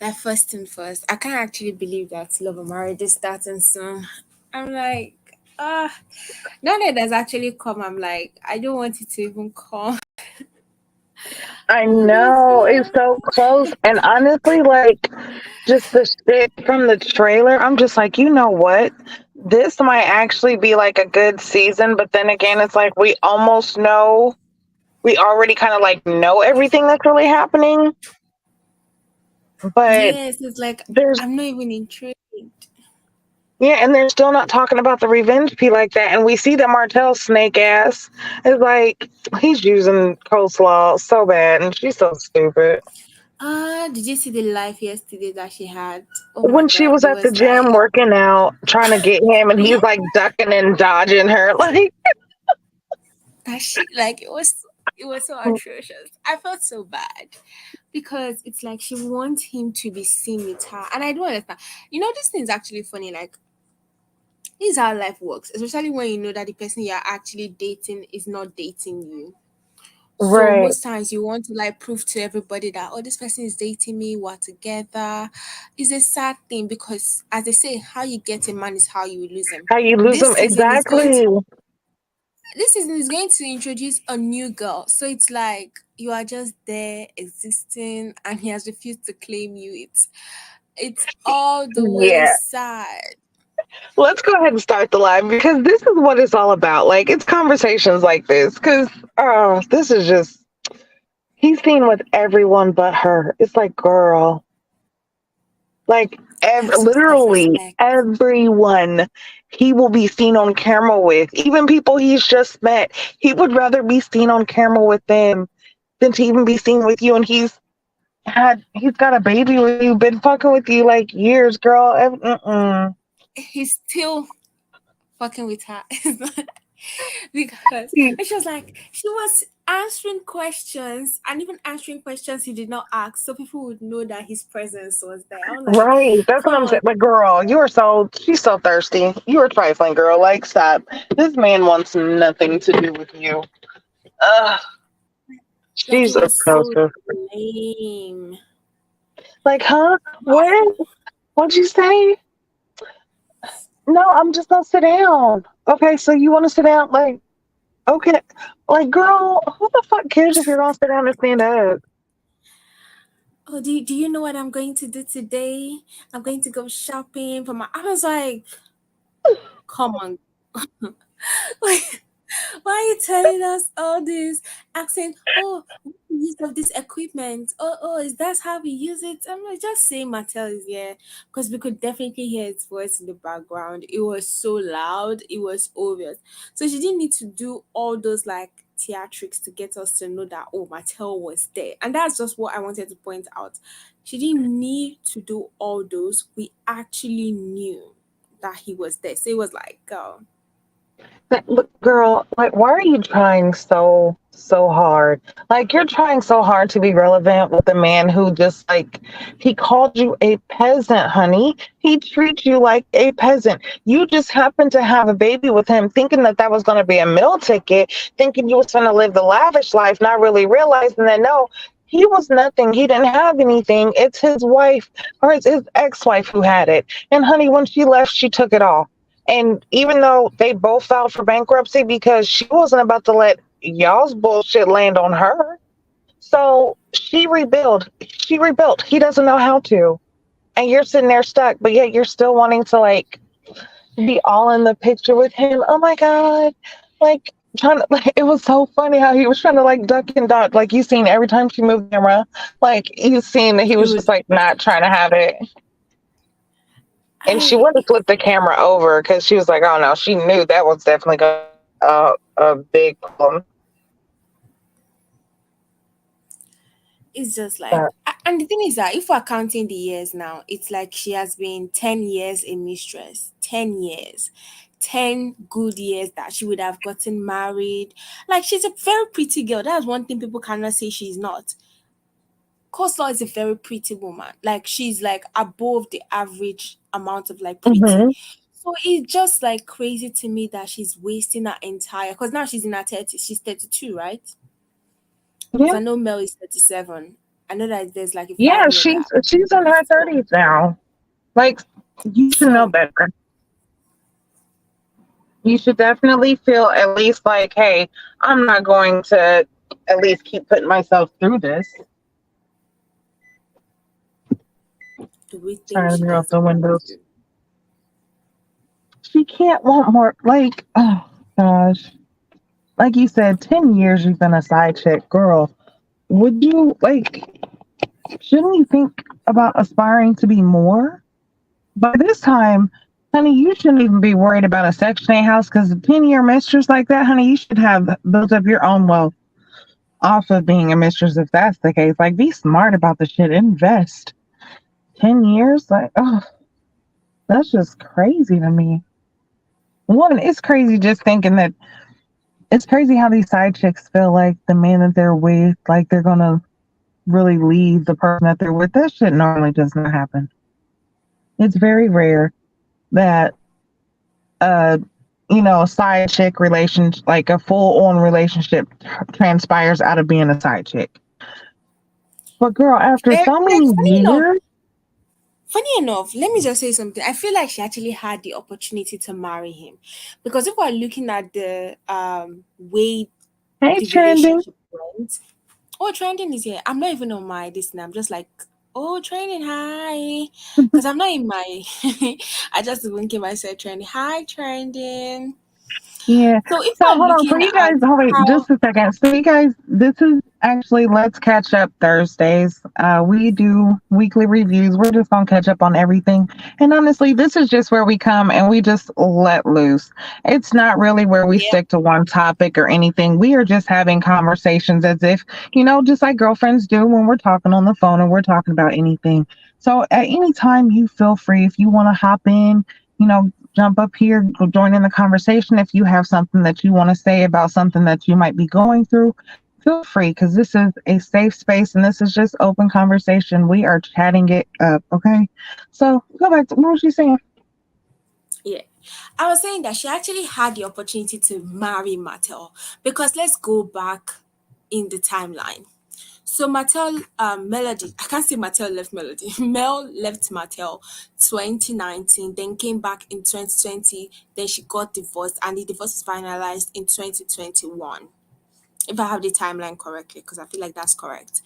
Like first thing first, I can't actually believe that Love and Marriage is starting soon. I'm like, now that it has actually come, I'm like, I don't want it to even come. I Oh, that's know it's so. so close, and honestly, like just the shit from the trailer, I'm just like, you know what? This might actually be like a good season, but then again, it's like we almost know, we already kind of like know everything that's really happening, but Yes, it's like there's I'm not even intrigued. yeah, and they're still not talking about the revenge P like that, and we see that Martell's snake ass is like he's using coleslaw so bad, and she's so stupid. Did you see the life yesterday that she had? Oh my When she god, was it at the was like, gym working out, trying to get him, and yeah, he's like ducking and dodging her, like, that she like it was so atrocious. I felt so bad because it's like she wants him to be seen with her, and I don't understand. This thing is actually funny. Like, this is how life works, especially when you know that the person you're actually dating is not dating you. So right. most times you want to like prove to everybody that, oh, this person is dating me, we're together. It's a sad thing because, as they say, how you get a man is how you lose him. How you lose This them season is going to exactly. this season is going to introduce a new girl. So it's like you are just there existing, and he has refused to claim you. It's all the way Yeah. sad. Let's go ahead and start the live because this is what it's all about. Like, it's conversations like this because, oh, this is just, he's seen with everyone but her. It's like, girl, like, I have so literally self-respect. everyone he will be seen on camera with, even people he's just met, he would rather be seen on camera with them than to even be seen with you. And he's got a baby with you, been fucking with you like years, girl. Mm-mm. He's still fucking with her. Because and she was answering questions, and even answering questions he did not ask, so people would know that his presence was there. I'm like, Right. That's what come I'm saying. on. But girl, she's so thirsty. You are trifling, girl. Like, stop. This man wants nothing to do with you. Ugh, Like, she's it was so atrocious. lame. Like, huh? What? What'd you say? No, I'm just gonna sit down. Okay, so you want to sit down? Like, okay. Like, girl, who the fuck cares if you're gonna sit down and stand up? Oh, do you know what I'm going to do today? I'm going to go shopping for my. I was like, come on. Like, why are you telling us all this? Asking, oh, what's the use of this equipment? Oh, is that how we use it? I'm like, just saying Mattel is here because we could definitely hear its voice in the background. It was so loud, it was obvious. So she didn't need to do all those like theatrics to get us to know that, oh, Mattel was there. And that's just what I wanted to point out. She didn't need to do all those. We actually knew that he was there. So it was like, girl. Look, girl, like, why are you trying so hard? Like, you're trying so hard to be relevant with a man who just like he called you a peasant, honey. He treats you like a peasant. You just happened to have a baby with him, thinking that that was going to be a meal ticket, thinking you was going to live the lavish life, not really realizing that no. He was nothing. He didn't have anything. It's his wife or it's his ex-wife who had it. And honey, when she left, she took it all. And even though they both filed for bankruptcy because she wasn't about to let y'all's bullshit land on her. So she rebuilt. She rebuilt. He doesn't know how to. And you're sitting there stuck, but yet you're still wanting to like be all in the picture with him. Oh my God. Like trying to like it was so funny how he was trying to like duck and dodge. Like you seen every time she moved the camera, like you seen that he was just Dude, like not trying to have it. And she I would have flipped the camera over because she was like, "Oh no," she knew that was definitely going to be a big problem. it's just like, But and the thing is that if we're counting the years now, it's like she has been 10 years a mistress, 10 years, 10 good years that she would have gotten married. Like, she's a very pretty girl. That's one thing people cannot say she's not. Coleslaw is a very pretty woman. Like, she's like above the average amount of like pretty. hmm So it's just like crazy to me that she's wasting her entire, because now she's in her 30s. She's 32, right? Because yeah, I know Mel is 37. I know that there's like a Yeah, 5 year she's gap. she's in her So, 30s now. Like, you should know so better. You should definitely feel at least like, hey, I'm not going to at least keep putting myself through this. do we think Trying she to roll up doesn't the want windows. to? She can't want more. Like, oh gosh. Like you said, 10 years you've been a side chick. Girl, would you, like, shouldn't you think about aspiring to be more? By this time, honey, you shouldn't even be worried about a Section 8 house because a 10-year mistress like that, honey, you should have built up your own wealth off of being a mistress if that's the case. Like, be smart about the shit. Invest. 10 years? Like, oh, that's just crazy to me. One, it's crazy just thinking that it's crazy how these side chicks feel like the man that they're with, like they're gonna really leave the person that they're with. That shit normally does not happen. It's very rare that uh a side chick relationship, like a full on relationship, transpires out of being a side chick. But girl, after so Like, many years, funny enough, let me just say something. I feel like she actually had the opportunity to marry him, because if we're looking at the way hey, the trending. relationship went. Oh, trending is here. I'm not even on my this now. I'm just like, oh, trending, hi, because I'm not in my. I just even came myself trending. Hi, trending. Yeah. So if So we're hold on. So looking you at guys, hold wait how, just a second. So you guys, this is actually Let's Catch Up Thursdays. We do weekly reviews. We're just gonna catch up on everything. And honestly, this is just where we come and we just let loose. It's not really where we yeah, stick to one topic or anything. We are just having conversations as if, just like girlfriends do when we're talking on the phone and we're talking about anything. So at any time you feel free if you want to hop in, jump up here, join in the conversation. If you have something that you want to say about something that you might be going through, feel free because this is a safe space and this is just open conversation. We are chatting it up, okay? So go back to what was she saying? yeah. I was saying that she actually had the opportunity to marry Mattel, because let's go back in the timeline. So Mattel, Melody, I can't say Mattel left Melody. Mel left Mattel 2019, then came back in 2020. Then she got divorced, and the divorce was finalized in 2021. If I have the timeline correctly, because I feel like that's correct.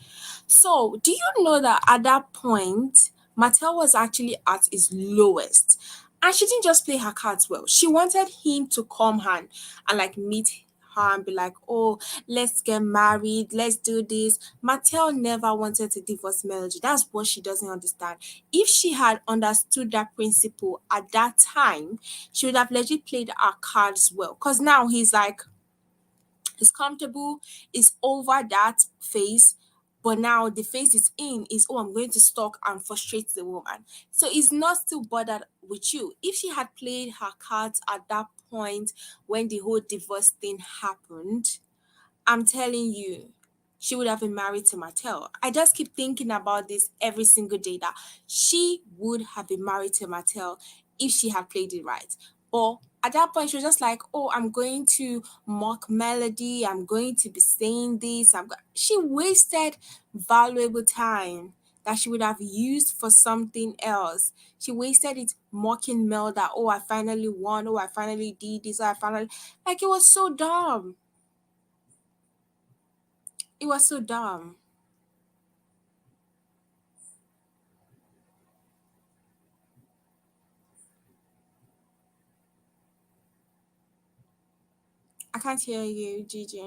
So, do you know that at that point, Mattel was actually at its lowest? And she didn't just play her cards well. She wanted him to come and like meet her and be like, oh, let's get married, let's do this. Mattel never wanted to divorce Melody. That's what she doesn't understand. If she had understood that principle at that time, she would have legit played her cards well. Because now he's like, he's comfortable, is over that phase, but now the phase is in is, oh, I'm going to stalk and frustrate the woman. So he's not still bothered with you. If she had played her cards at that point when the whole divorce thing happened, I'm telling you, she would have been married to Mattel. I just keep thinking about this every single day, that she would have been married to Mattel if she had played it right. But at that point, she was just like, oh, I'm going to mock Melody. I'm going to be saying this. She wasted valuable time that she would have used for something else. She wasted it mocking Mel that, oh, I finally won. Oh, I finally did this. Oh, I finally. Like, it was so dumb. It was so dumb. I can't hear you, Gigi.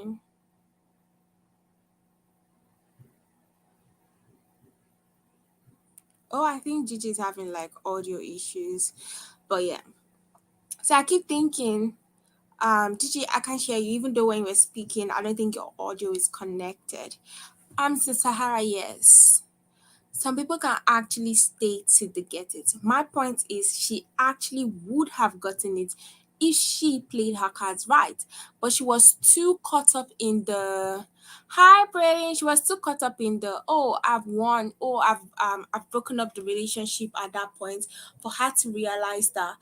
Oh, I think Gigi is having like audio issues. But yeah. So I keep thinking, Gigi, I can't hear you. Even though when you were speaking, I don't think your audio is connected. So Sahara, yes. Some people can actually stay till they get it. My point is, she actually would have gotten it if she played her cards right, but she was too caught up in the hi praying. She was too caught up in the, oh, I've won, oh, I've broken up the relationship at that point, for her to realize that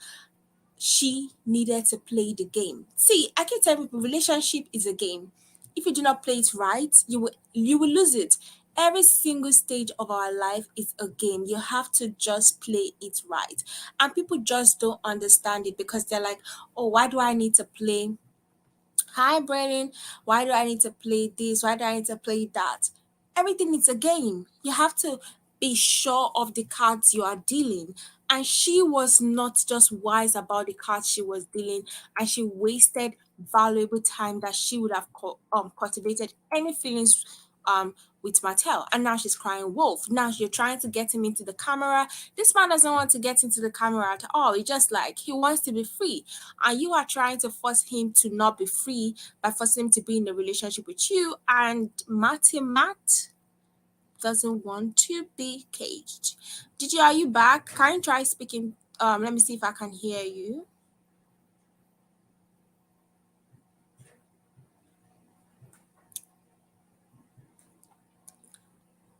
she needed to play the game. See, I can tell people relationship is a game. If you do not play it right, you will lose it. Every single stage of our life is a game. You have to just play it right. And people just don't understand it because they're like, oh, why do I need to play? Hi, Brennan. Why do I need to play this? Why do I need to play that? Everything is a game. You have to be sure of the cards you are dealing. And she was not just wise about the cards she was dealing, and she wasted valuable time that she would have cultivated any feelings um with Mattel. And now she's crying wolf. Now you're trying to get him into the camera. This man doesn't want to get into the camera at all. He just like he wants to be free, and you are trying to force him to not be free by forcing him to be in a relationship with you. And Matt doesn't want to be caged. Gigi, are you back? Can you try speaking? Let me see if I can hear you.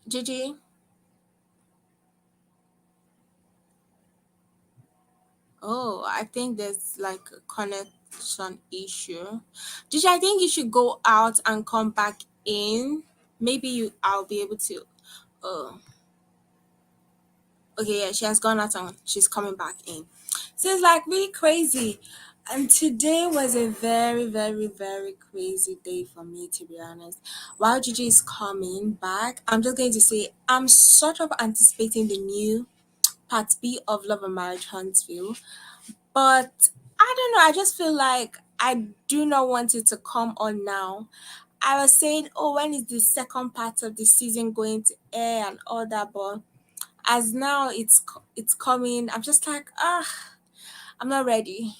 Gigi? Oh, I think there's like a connection issue. Gigi, I think you should go out and come back in. Maybe I'll be able to. Oh, okay, yeah, she has gone out and she's coming back in. So it's like really crazy. And today was a very, very, very crazy day for me, to be honest. While Gigi is coming back, I'm just going to say I'm sort of anticipating the new part B of Love and Marriage Huntsville. But I don't know, I just feel like I do not want it to come on now. I was saying, oh, when is the second part of the season going to air and all that, but as now it's coming, I'm just like, I'm not ready.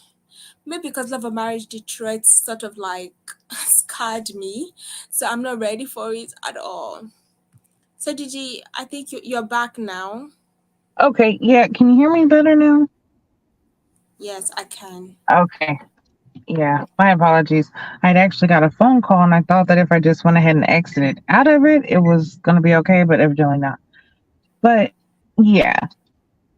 Maybe because Love and Marriage Detroit sort of like scarred me, so I'm not ready for it at all. So Gigi, I think you're back now. Okay, yeah. Can you hear me better now? Yes, I can. Okay. Yeah, my apologies. I'd actually got a phone call and I thought that if I just went ahead and exited out of it, it was going to be okay, but evidently not. But yeah,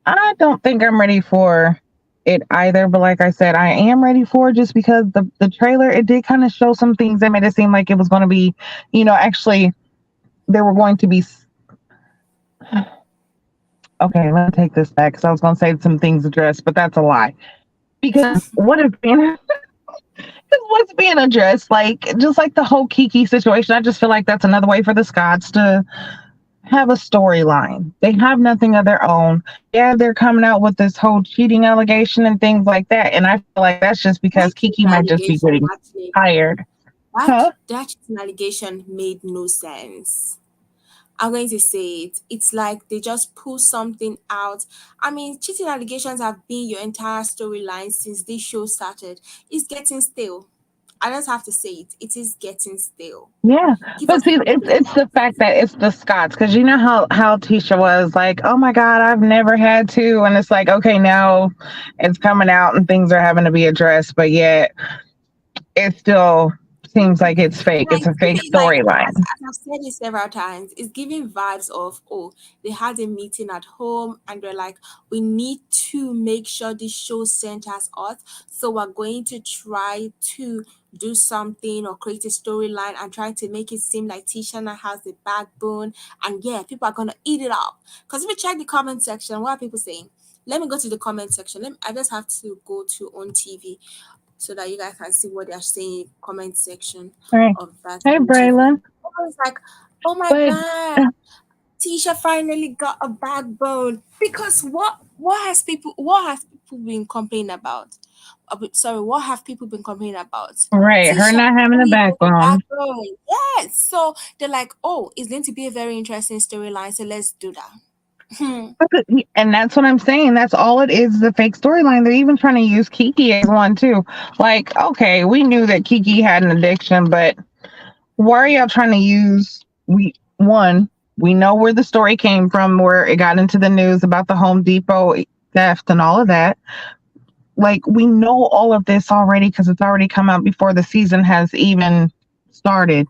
I don't think I'm ready for it either. But like I said, I am ready for it just because the trailer, it did kind of show some things that made it seem like it was going to be, actually, there were going to be. Okay, let me take this back because I was going to say some things addressed, but that's a lie. Because what if being what's being addressed, like just like the whole Kiki situation, I just feel like that's another way for the Scots to have a storyline. They have nothing of their own. Yeah, they're coming out with this whole cheating allegation and things like that, and I feel like that's just That because Kiki might just be allegation getting actually tired. that Huh? that allegation made no sense. I'm going to say it. It's like they just pull something out. I mean, cheating allegations have been your entire storyline since this show started. It's getting stale. I just have to say it. It is getting stale. Yeah, Give but us see, something it's the else. fact that it's the Scots, because you know how Tisha was like, oh my God, I've never had to, and it's like, okay, now it's coming out and things are having to be addressed, but yet it still seems like it's fake. Like It's a fake giving like storyline. as I've said it several times, it's giving vibes of oh, they had a meeting at home and they're like, we need to make sure this show centers us. So we're going to try to do something or create a storyline and try to make it seem like Tishana has the backbone. And yeah, people are gonna eat it up. Because if you check the comment section, what are people saying? Let me go to the comment section. I just have to go to on TV so that you guys can see what they're saying comment section All right. of that Hey, on TV. Brayla. I was like, oh my But god, Tisha finally got a backbone. Because what have people been complaining about? Sorry, what have people been complaining about? right, her Tisha not having a finally has a backbone. backbone. Yes. So they're like, oh, it's going to be a very interesting storyline. So let's do that. And that's what I'm saying. That's all it is, the fake storyline. They're even trying to use Kiki as one too. Like, okay, we knew that Kiki had an addiction, but why are y'all trying to use we know where the story came from, where it got into the news about the Home Depot theft and all of that. Like, we know all of this already because it's already come out before the season has even started.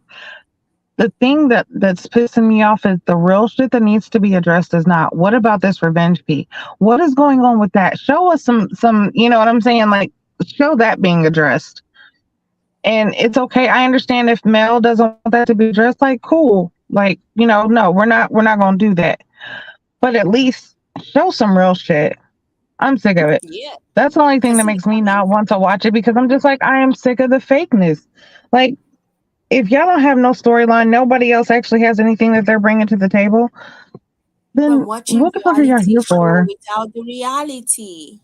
The thing that's pissing me off is the real shit that needs to be addressed is not what about this revenge fee? What is going on with that? Show us some, you know what I'm saying? Like, show that being addressed. And it's okay. I understand if Mel doesn't want that to be addressed, like, cool. Like, no, we're not gonna do that. But at least show some real shit. I'm sick of it. Yeah, That's the only I thing that see the makes me not comments. want to watch it because I'm just like, I am sick of the fakeness. Like, if y'all don't have no storyline, nobody else actually has anything that they're bringing to the table, We're then watching what the fuck are y'all reality here show for? without the reality.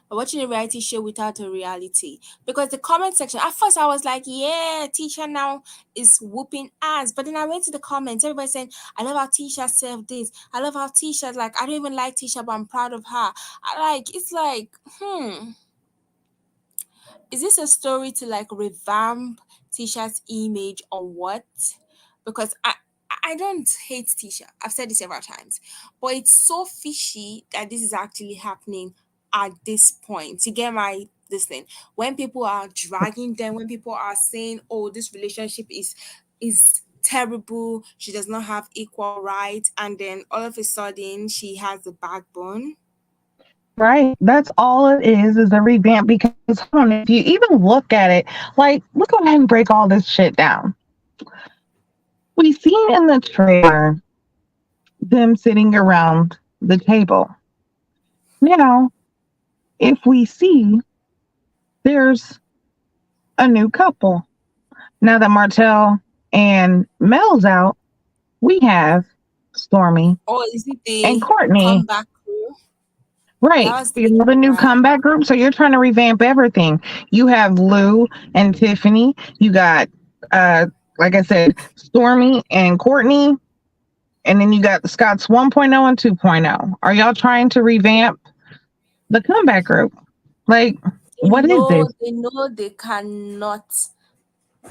We're watching a reality show without a reality. Because the comment section, at first I was like, yeah, Tisha now is whooping ass. But then I went to the comments, everybody saying, I love how Tisha said this. I love how Tisha's like, I don't even like Tisha, but I'm proud of her. It's like, is this a story to like revamp Tisha's image or what? Because I don't hate Tisha. I've said this several times, but it's so fishy that this is actually happening at this point. You get my this thing when people are dragging them, when people are saying, "Oh, this relationship is terrible. She does not have equal rights," and then all of a sudden she has a backbone. Right. That's all it is a revamp because hold on, if you even look at it, like, let's go ahead and break all this shit down. We see in the trailer them sitting around the table. Now, if we see there's a new couple. Now that Martell and Mel's out, we have Stormy Or is it and the Courtney. comeback crew? Right. That was the You big know, the thing, new right? comeback group. So you're trying to revamp everything. You have Lou and Tiffany. You got, uh, like I said, Stormy and Courtney. And then you got the Scots 1.0 and 2.0. Are y'all trying to revamp the comeback group? Like, They what is know this? they know they cannot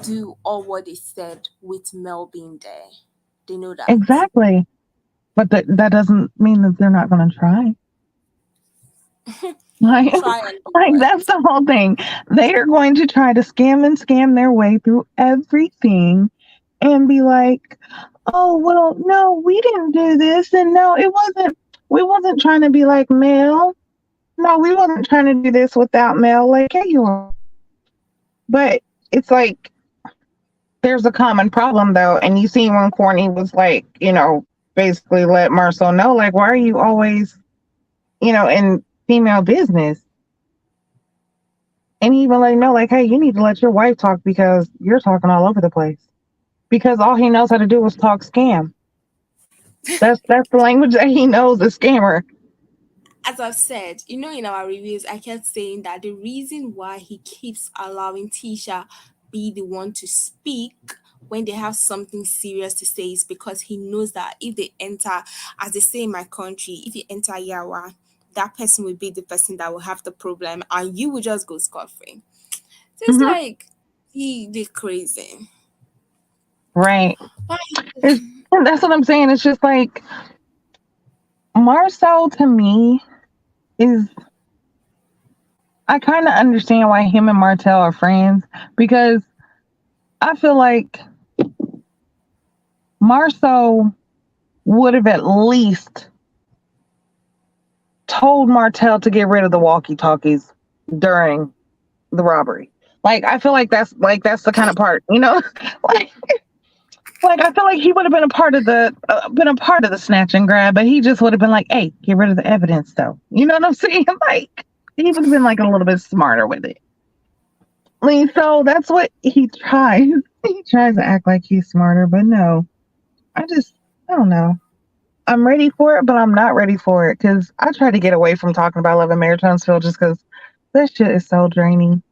do all what they said with Mel being there. They know that. Exactly. But that doesn't mean that they're not going to try. Like, Try and do like what? that's the whole thing. They are going to try to scam their way through everything and be like, "Oh, well, no, we didn't do this, and no, it wasn't. We wasn't trying to be like Mel. No, we wasn't trying to do this without Mel. Like, yeah, you are." But it's like there's a common problem though, and you see when Courtney was like, basically let Marcel know, like, why are you always, in female business? And he even let him know, like, hey, you need to let your wife talk because you're talking all over the place. Because all he knows how to do is talk scam. That's the language that he knows, a scammer. As I've said, in our reviews, I kept saying that the reason why he keeps allowing Tisha be the one to speak when they have something serious to say is because he knows that if they enter, as they say in my country, if you enter Yawa, that person will be the person that will have the problem and you will just go scot free. So it's Hmm. like he did crazy. Right. Why? It's, and that's what I'm saying. It's just like Marcel to me is. I kind of understand why him and Martell are friends because I feel like Marcel would have at least told Martell to get rid of the walkie talkies during the robbery. Like I feel like that's the kind of part, like like I feel like he would have been a part of the snatch and grab, but he just would have been like, "Hey, get rid of the evidence, though." You know what I'm saying? Like he would have been like a little bit smarter with it. I mean, so that's what he tries. He tries to act like he's smarter, but no. I just, I don't know. I'm ready for it, but I'm not ready for it because I try to get away from talking about Love and Marriage Huntsville just because that shit is so draining.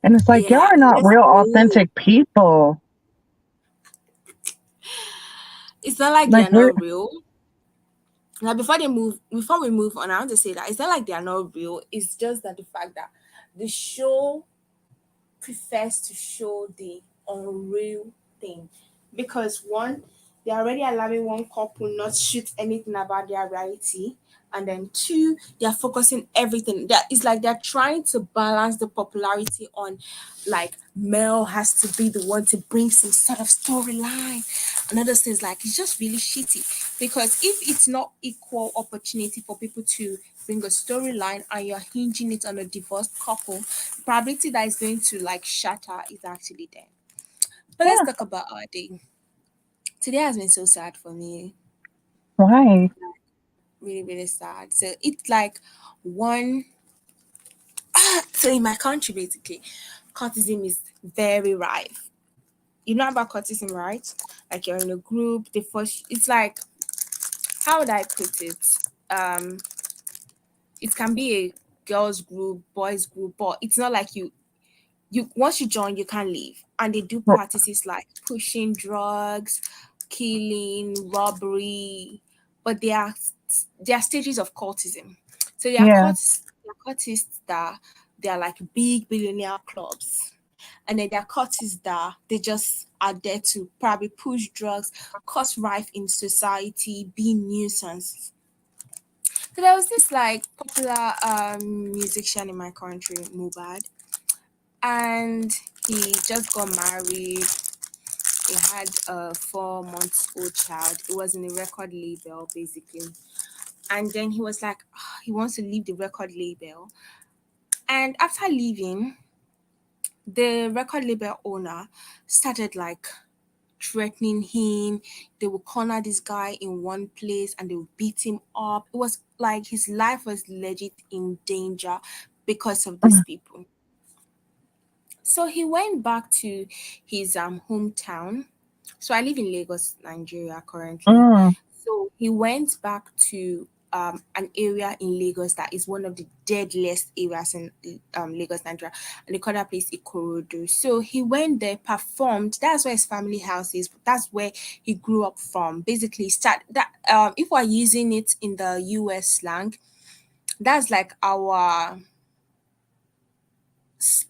And it's like, y'all Yeah, are not let's real move. authentic people. It's not like they Like, are we're, not real. Now, before we move on, I want to say that it's not like they are not real. It's just that the fact that the show prefers to show the unreal thing, because one, they're already allowing one couple not shoot anything about their reality, and then two, they're focusing everything. That it's like they're trying to balance the popularity on, like Mel has to be the one to bring some sort of storyline, and other things. Like it's just really shitty, because if it's not equal opportunity for people to bring a storyline and you're hinging it on a divorced couple, probability that is going to like shatter is actually there. But let's yeah, talk about our day. Today has been so sad for me. Why? Really, really sad. So it's like one. So in my country, basically, cultism is very rife. You know about cultism, right? Like you're in a group. The first, it's like, how would I put it? Um, it can be a girls group, boys group, but it's not like you once you join you can't leave, and they do R- practices like pushing drugs, killing, robbery, but they are stages of cultism. So Yeah. there are cultists that they are like big billionaire clubs, and then there are cultists that they just are there to probably push drugs, cause rife in society, be nuisance. So there was this like popular musician in my country, Mubad, and he just got married. He had a 4 months old child. It was in a record label, basically. And then he was like, he wants to leave the record label. And after leaving, the record label owner started like threatening him. They would corner this guy in one place and they would beat him up. It was like his life was legit in danger because of these Mm. people. So he went back to his hometown. So I live in Lagos, Nigeria currently. Mm. So he went back to an area in Lagos that is one of the deadliest areas in Lagos, Nigeria, and they call that place Ikorodu. So he went there, performed. That's where his family house is. That's where he grew up from. Basically, start that. If we're using it in the US slang, that's like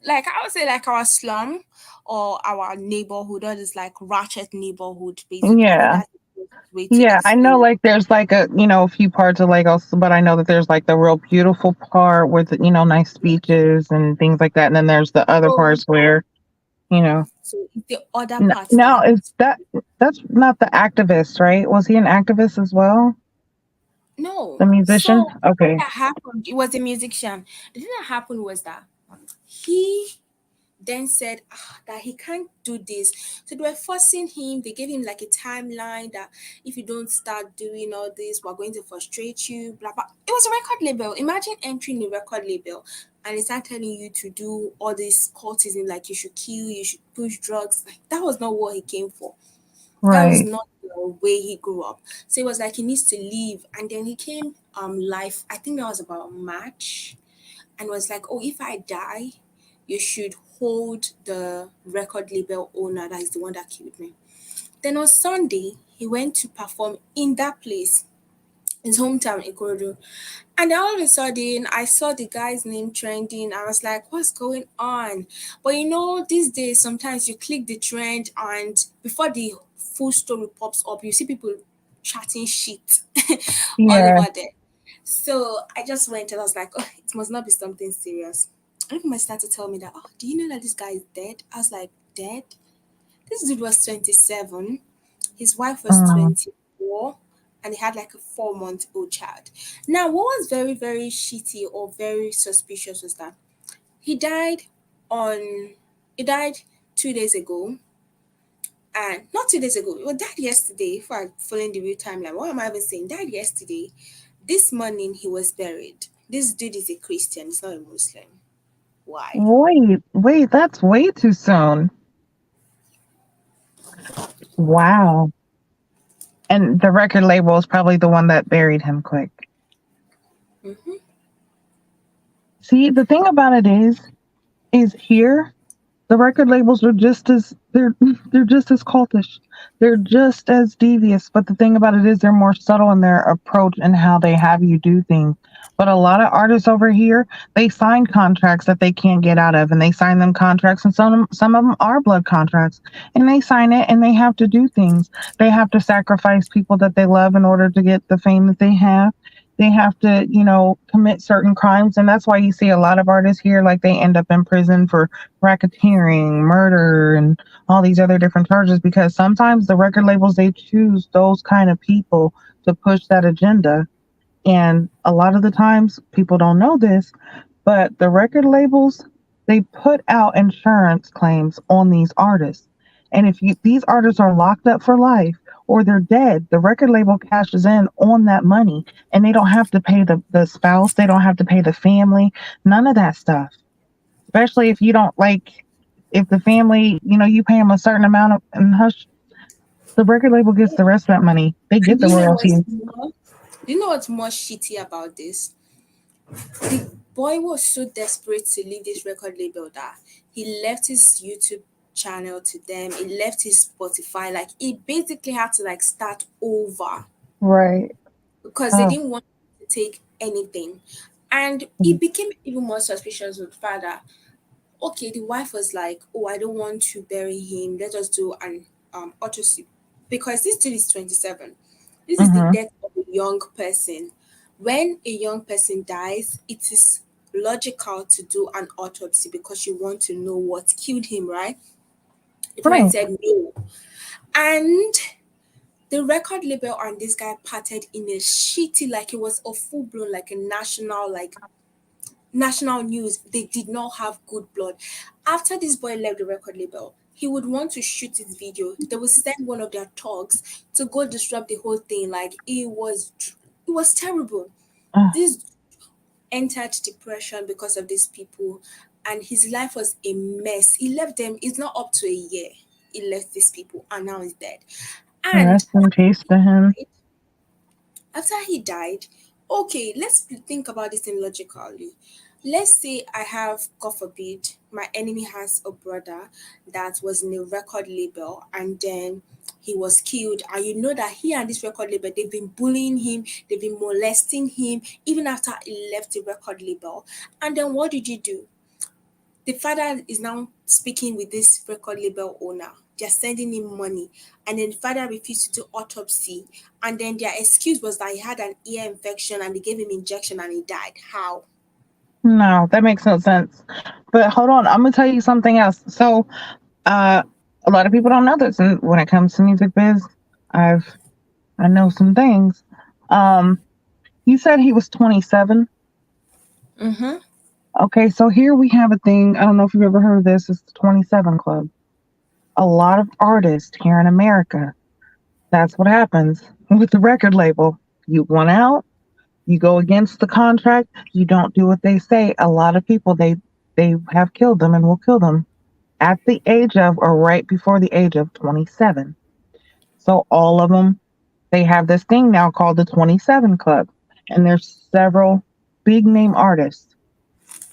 like I would say like our slum or our neighborhood, or this like ratchet neighborhood basically. I think Yeah. that's the best way to Yeah, I know explain it. like there's like a few parts of Lagos, but I know that there's like the real beautiful part with nice Yeah. beaches and things like that. And then there's the other So parts where, you know, it's the other parts now that is that's not the activist, right? Was he an activist as well? no. The musician? So the thing Okay. that happened, it was a musician. The thing that happened was that he then said that he can't do this. So they were forcing him. They gave him like a timeline that if you don't start doing all this, we're going to frustrate you. Blah blah. It was a record label. Imagine entering a record label and they start telling you to do all this cultism, like you should kill, you should push drugs. Like that was not what he came for. That was Right. not the way he grew up. So it was like he needs to leave. And then he came live. I think that was about March, and was like, "Oh, if I die, you should hold the record label owner that is the one that killed me." Then on Sunday, he went to perform in that place, his hometown, Ikorodu. And then all of a sudden, I saw the guy's name trending. I was like, what's going on? But these days, sometimes you click the trend, and before the full story pops up, you see people chatting shit all Yeah. over there. So I just went and I was like, oh, it must not be something serious. And if my started to tell me that, oh, do you know that this guy is dead? I was like, dead? This dude was 27. His wife was Mm. 24, and he had like a 4 month old child. Now, what was very, very shitty or very suspicious was that he died on he died 2 days ago. And not 2 days ago, he died yesterday. If I'm following the real timeline, what am I even saying? Died yesterday. This morning he was buried. This dude is a Christian, he's not a Muslim. Why? Wait, that's way too soon. Wow. And the record label is probably the one that buried him quick. Mm-hmm. See, the thing about it is here the record labels are just as they're just as cultish. They're just as devious. But the thing about it is they're more subtle in their approach and how they have you do things. But a lot of artists over here, they sign contracts that they can't get out of, and they sign them contracts, and some of them are blood contracts, and they sign it, and they have to do things. They have to sacrifice people that they love in order to get the fame that they have. They have to, commit certain crimes, and that's why you see a lot of artists here, like they end up in prison for racketeering, murder, and all these other different charges because sometimes the record labels they choose those kind of people to push that agenda. And a lot of the times people don't know this, but the record labels they put out insurance claims on these artists. And if these artists are locked up for life or they're dead, the record label cashes in on that money, and they don't have to pay the spouse, they don't have to pay the family, none of that stuff. Especially if you don't like, if the family, you pay them a certain amount of and hush, the record label gets the rest of that money. They get And the royalties. do you know what's more shitty about this? The boy was so desperate to leave this record label that he left his YouTube channel to them. He left his Spotify. Like he basically had to like start over Right. because they Oh, didn't want to take anything. And he became even more suspicious with father. Okay, the wife was like, "Oh, I don't want to bury him. Let us do an autopsy," because this dude is 27. This is the mm-hmm. death of a young person. When a young person dies, it is logical to do an autopsy because you want to know what killed him, right? The Right. parents said no, and the record label and this guy parted in a shitty, like it was a full blown, like a national, like national news. They did not have good blood. After this boy left the record label, he would want to shoot his video. They would send one of their thugs to go disrupt the whole thing. Like it was terrible. Ugh, This entered depression because of these people, and his life was a mess. He left them. It's not up to a year. He left these people, and now he's dead. And rest in peace to him. after he died, okay, let's think about this thing logically. Let's say I have, God forbid, my enemy has a brother that was in a record label and then he was killed. And you know that he and this record label, they've been bullying him, they've been molesting him, even after he left the record label. And then what did you do? The father is now speaking with this record label owner. They're sending him money. And then the father refused to do autopsy. And then their excuse was that he had an ear infection and they gave him injection and he died. How? No, that makes no sense. But hold on, I'm gonna tell you something else. So, uh, a lot of people don't know this, and when it comes to music biz, I've I know some things. Um, you said he was 27. Mm-hmm. Okay, so here we have a thing. I don't know if you've ever heard of this. It's the 27 Club. A lot of artists here in America, that's what happens with the record label. You want out, you go against the contract, you don't do what they say. A lot of people they have killed them and will kill them at the age of or right before the age of 27. So all of them, they have this thing now called the 27 Club, and there's several big name artists,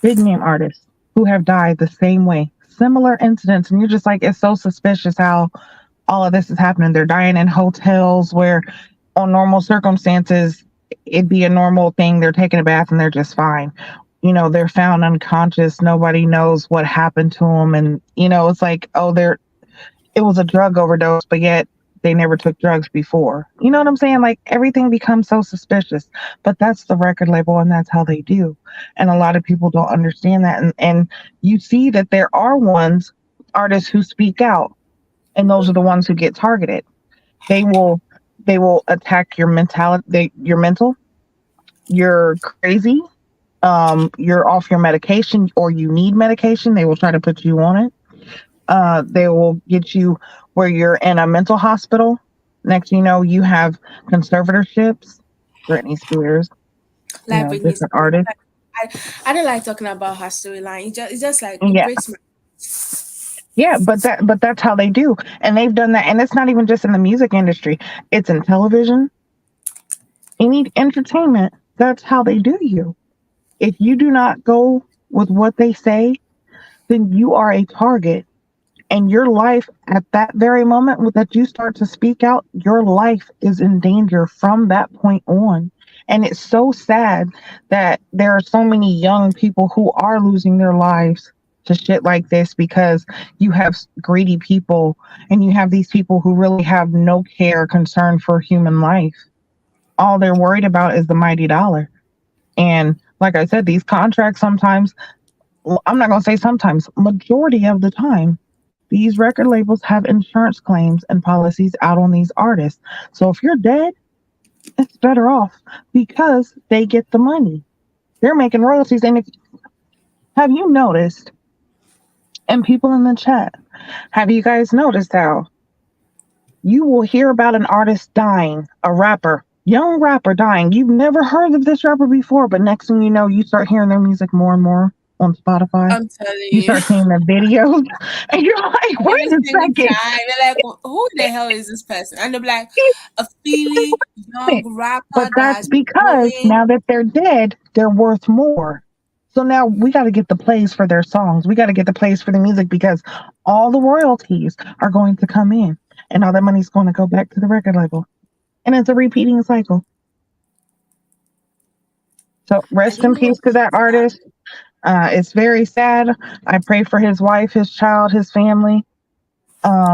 big name artists who have died the same way, similar incidents, and you're just like, it's so suspicious how all of this is happening. They're dying in hotels where, on normal circumstances, it'd be a normal thing. They're taking a bath and they're just fine. They're found unconscious. Nobody knows what happened to them, and it's like, oh, it was a drug overdose, but yet they never took drugs before. You know what I'm saying? Like everything becomes so suspicious. But that's the record label and that's how they do. And a lot of people don't understand that. And you see that there are artists who speak out, and those are the ones who get targeted. They will attack your mentality, your mental, you're crazy, you're off your medication or you need medication, they will try to put you on it. They will get you where you're in a mental hospital. Next, you have conservatorships. Britney Spears, Like Britney different Spears. artists. I don't like talking about her storyline. It's just like it Yeah, breaks my. yeah, but that's how they do, and they've done that. And it's not even just in the music industry; it's in television, any entertainment. That's how they do you. If you do not go with what they say, then you are a target. And your life at that very moment that you start to speak out, your life is in danger from that point on. And it's so sad that there are so many young people who are losing their lives to shit like this because you have greedy people and you have these people who really have no care, concern for human life. All they're worried about is the mighty dollar. And like I said, these contracts sometimes, well, I'm not going to say sometimes, majority of the time, these record labels have insurance claims and policies out on these artists. So if you're dead, it's better off because they get the money. They're making royalties. And have you noticed, and people in the chat, have you guys noticed how You will hear about an artist dying, a rapper, young rapper dying. You've never heard of this rapper before, but next thing you know, you start hearing their music more and more on Spotify. I'm telling You you. start seeing their videos, and you're like, Every wait a single second. time, they're like, "Who the hell is this person?" And they're like, "A Philly young But rapper that that's has been because going." now that they're dead, they're worth more. So now we got to get the plays for their songs. We got to get the plays for the music because all the royalties are going to come in and all that money's going to go back to the record label. And it's a repeating cycle. So And rest you in know peace what's to that sad? artist. It's very sad. I pray for his wife, his child, his family.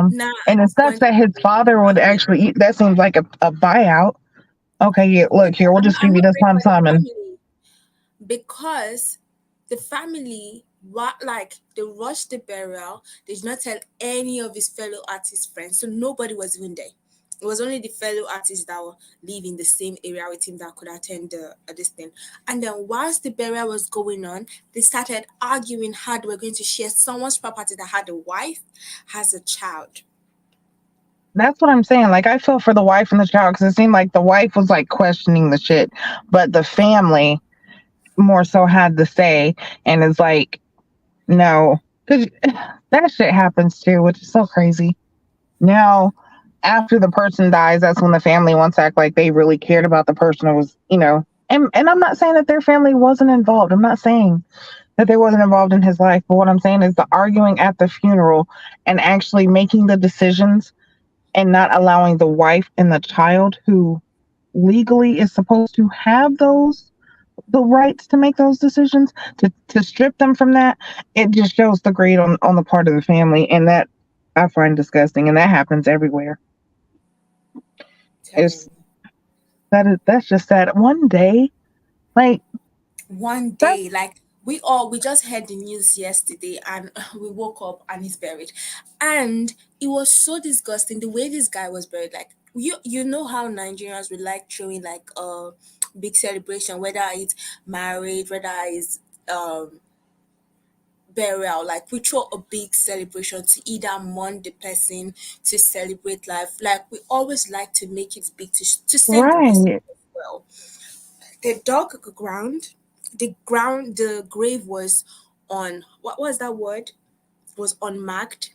Now And at it this sucks point, that his father would family. actually eat. That seems like a buyout. Okay, yeah, No, look here, we'll just I'm give you not this praying lump for his sum and family because the family, what like they rushed the burial. They did not tell any of his fellow artist friends, so nobody was even there. It was only the fellow artists that were live in the same area with him that could attend this thing. And then whilst the burial was going on, they started arguing how they were going to share someone's property that had a wife, has a child. that's what I'm saying. Like I feel for the wife and the child because it seemed like the wife was like questioning the shit, but the family more so had the say, and it's like no, because that shit happens too, which is so crazy. Now, after the person dies, that's when the family wants to act like they really cared about the person who was, And I'm not saying that their family wasn't involved. I'm not saying that they wasn't involved in his life, but what I'm saying is the arguing at the funeral and actually making the decisions and not allowing the wife and the child who legally is supposed to have the rights to make those decisions to strip them from that. It just shows the greed on the part of the family, and that I find disgusting, and that happens everywhere. Telling It's you. that's just sad. One day, like One that. day, like we just heard the news yesterday, and we woke up and he's buried, and it was so disgusting the way this guy was buried. Like you know how Nigerians would like throwing like a big celebration, whether it's marriage, whether it's um burial. Like we throw a big celebration to either mourn the person, to celebrate life. Like we always like to make it big to save the person Right. as well. They dug a ground, the grave was on, what was that word, was unmarked.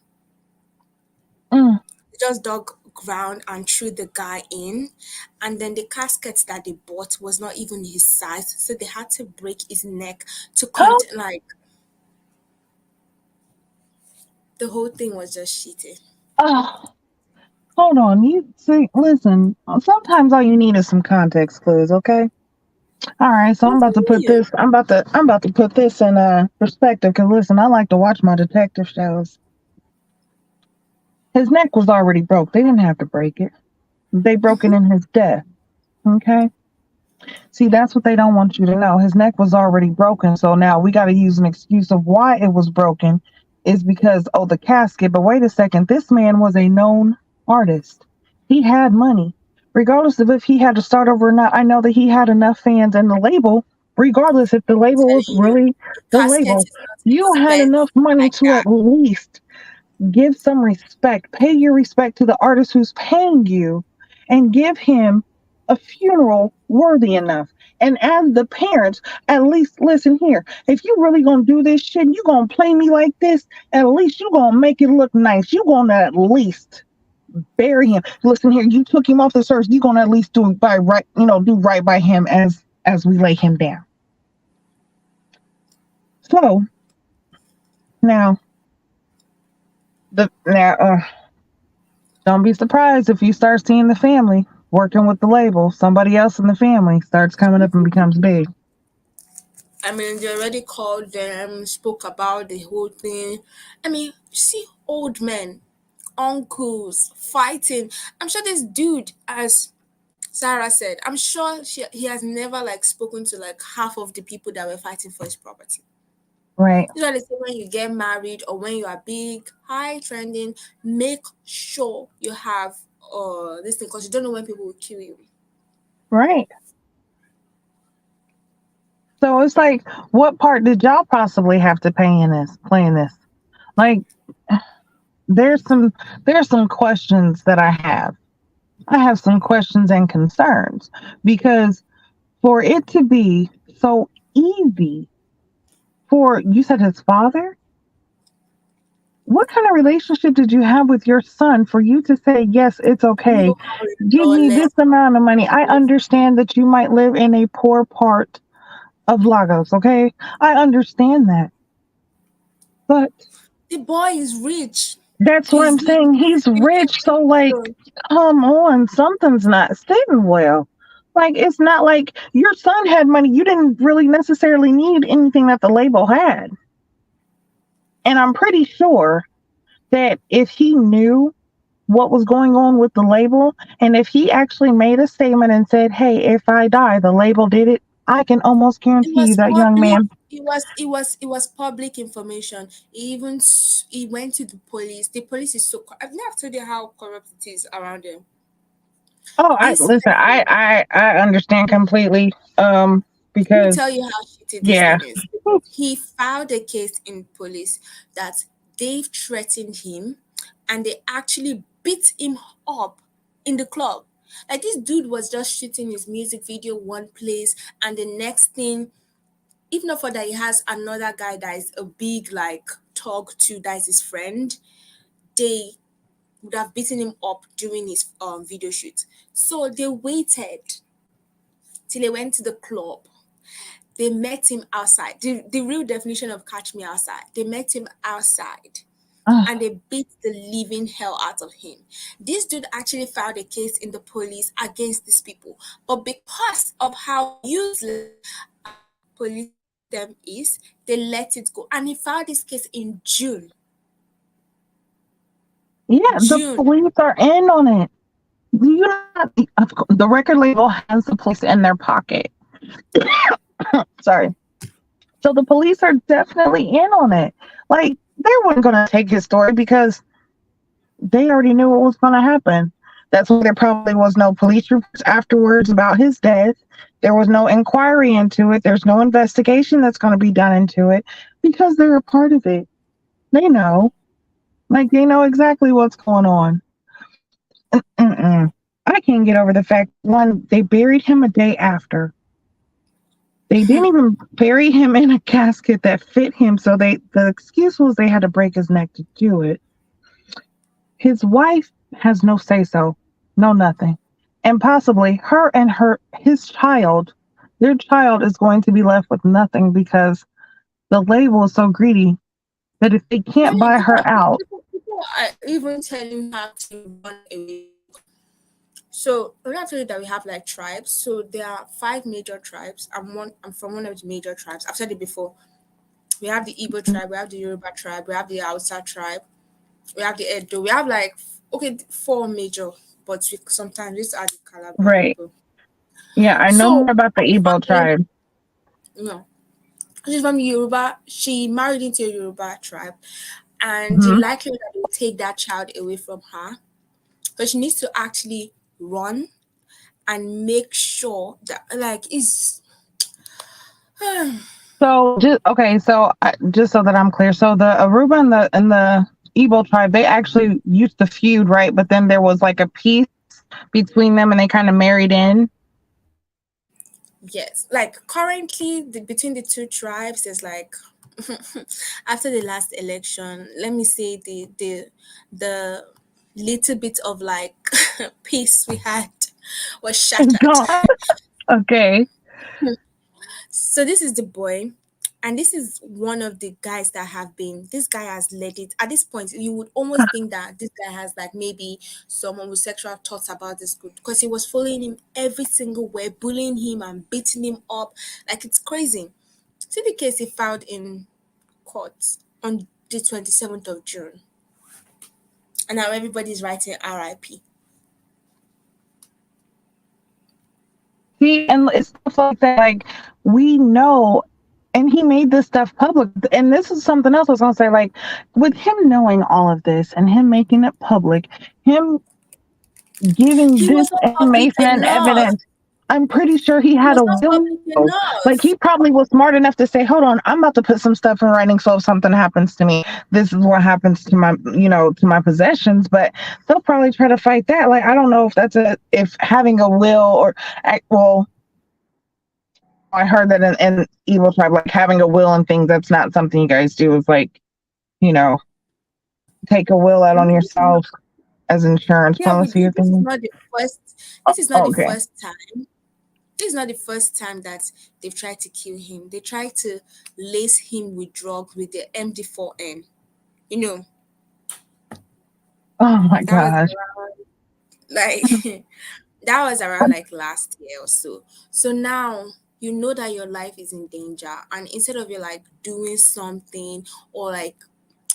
Mm. They just dug ground and threw the guy in, and then the casket that they bought was not even his size, so they had to break his neck to like the whole thing was just shitty. Oh, hold on. You see, listen. Sometimes all you need is some context clues. Okay. All right. So I'm I'm about to telling put you. this. I'm about to put this in perspective. Cause listen, I like to watch my detective shows. His neck was already broke. They didn't have to break it. They broke it Hmm. in his death. Okay. See, that's what they don't want you to know. His neck was already broken. So now we got to use an excuse of why it was broken is because, oh, the casket. But wait a second. This man was a known artist. He had money. Regardless of if he had to start over or not, I know that he had enough fans and the label, regardless if the I'm label telling was you, really the the casket label, is not you had enough expensive money like to at that. least give some respect, pay your respect to the artist who's paying you, and give him a funeral worthy enough. And as the parents, at least listen here. If you really gonna do this shit, you gonna play me like this, at least you gonna make it look nice. You gonna at least bury him. Listen here, you took him off the earth. You gonna at least do it by right, do right by him as we lay him down. So now now don't be surprised if you start seeing the family working with the label. Somebody else in the family starts coming up and becomes big. I mean, they already called them, spoke about the whole thing. I mean, you see old men, uncles fighting. I'm sure this dude, as Sarah said, I'm sure he has never like spoken to like half of the people that were fighting for his property. Right, This is what they say when you get married or when you are big, high trending, make sure you have this thing because you don't know when people will kill you. right. So it's like, what part did y'all possibly have to play in this? Like, there's some questions that I have. I have some questions and concerns because for it to be so easy for you said his father, what kind of relationship did you have with your son for you to say yes, it's You okay, know how give me lawless this amount of money? I he is. understand that you might live in a poor part of Lagos, okay? I understand that. But The boy is rich. that's what I'm He's rich. saying. He's You can rich, so like, so come on, something's not sitting well. Like, it's not like your son had money. You didn't really necessarily need anything that the label had. And I'm pretty sure that if he knew what was going on with the label, and if he actually made a statement and said, "Hey, if I die, the label did it," I can almost it guarantee you was that young public. man. It was public information. He went to the police. The police is so. I've never told you how corrupt it is around them. Oh, I This listen. I understand completely. Let me Because tell you how shitty this yeah, thing is. He filed a case in police that they threatened him and they actually beat him up in the club. Like this dude was just shooting his music video one place, and the next thing, if not for that, he has another guy that is a big like talk to that is his friend. They would have beaten him up during his video shoot. So they waited till he went to the club. They met him outside. The real definition of catch me outside. They met him outside and they beat the living hell out of him. This dude actually filed a case in the police against these people. But because of how useless police them is, they let it go. And he filed this case in June. yeah, the June. police are in on it. Do you not? The record label has the police in their pocket. Sorry. So the police are definitely in on it. Like they weren't going to take his story because they already knew what was going to happen. That's why there probably was no police reports afterwards about his death. There was no inquiry into it. There's no investigation that's going to be done into it because they're a part of it. They know. Like they know exactly what's going on. Mm-mm. I can't get over the fact one, they buried him a day after. They didn't even bury him in a casket that fit him, so the excuse was they had to break his neck to do it. His wife has no say so, no nothing. And possibly her and his child, their child is going to be left with nothing because the label is so greedy that if they can't Many buy her people, out, people are even telling her to run away. So we have to know that we have like tribes. So there are five major tribes. I'm from one of the major tribes. I've said it before. We have the Igbo tribe, we have the Yoruba tribe, we have the Hausa tribe, we have the Edo. We have like four major, but sometimes we just add the Calabar right? people. Yeah, I know So more about the this Igbo family, tribe. no, she's from Yoruba. She married into a Yoruba tribe, and the Hmm. likelihood that they will take that child away from her, but she needs to actually run and make sure that like is So just okay, so just so that I'm clear, so the Aruba and the Igbo tribe, they actually used to feud, right? But then there was like a peace between them, and they kind of married in. yes, like currently between the two tribes is like after the last election, let me say the little bit of like peace we had was shattered. God, okay. So this is the boy, and this is one of the guys that have been. This guy has led it. At this point, you would almost think that this guy has like maybe some homosexual thoughts about this group because he was following him every single way, bullying him and beating him up. Like it's crazy. See the case he filed in court on the 27th of June, and now everybody's writing RIP. See, and it's stuff like that. Like we know, and he made this stuff public. And this is something else I was gonna say. Like with him knowing all of this and him making it public, him giving He this wasn't public information and enough. evidence. I'm pretty sure he It had was a not will. public Like enough. he probably was smart enough to say, "Hold on, I'm about to put some stuff in writing, so if something happens to me, this is what happens to my, to my possessions." But they'll probably try to fight that. Like I don't know if if having a will or, well, I heard that in Evil Tribe, like having a will and things, that's not something you guys do. Is like, you know, take a will out on No, this is not. yourself as insurance Yeah, we policy do. or This is things. not the first. Oh, This is not the okay. first time. This is not the first time that they've tried to kill him. They tried to lace him with drugs with the MD4N. You know, Oh my that was gosh. like that was around like last year or so. So now you know that your life is in danger, and instead of you like doing something or like,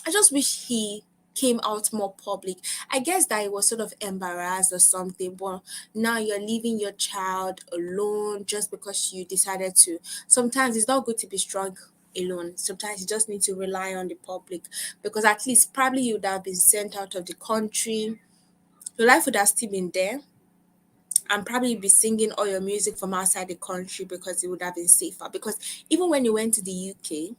I just wish he came out more public. I guess that he was sort of embarrassed or something, but now you're leaving your child alone just because you decided to. Sometimes it's not good to be strong alone. Sometimes you just need to rely on the public, because at least probably you would have been sent out of the country. Your life would have still been there, and probably be singing all your music from outside the country because it would have been safer. Because even when you went to the UK,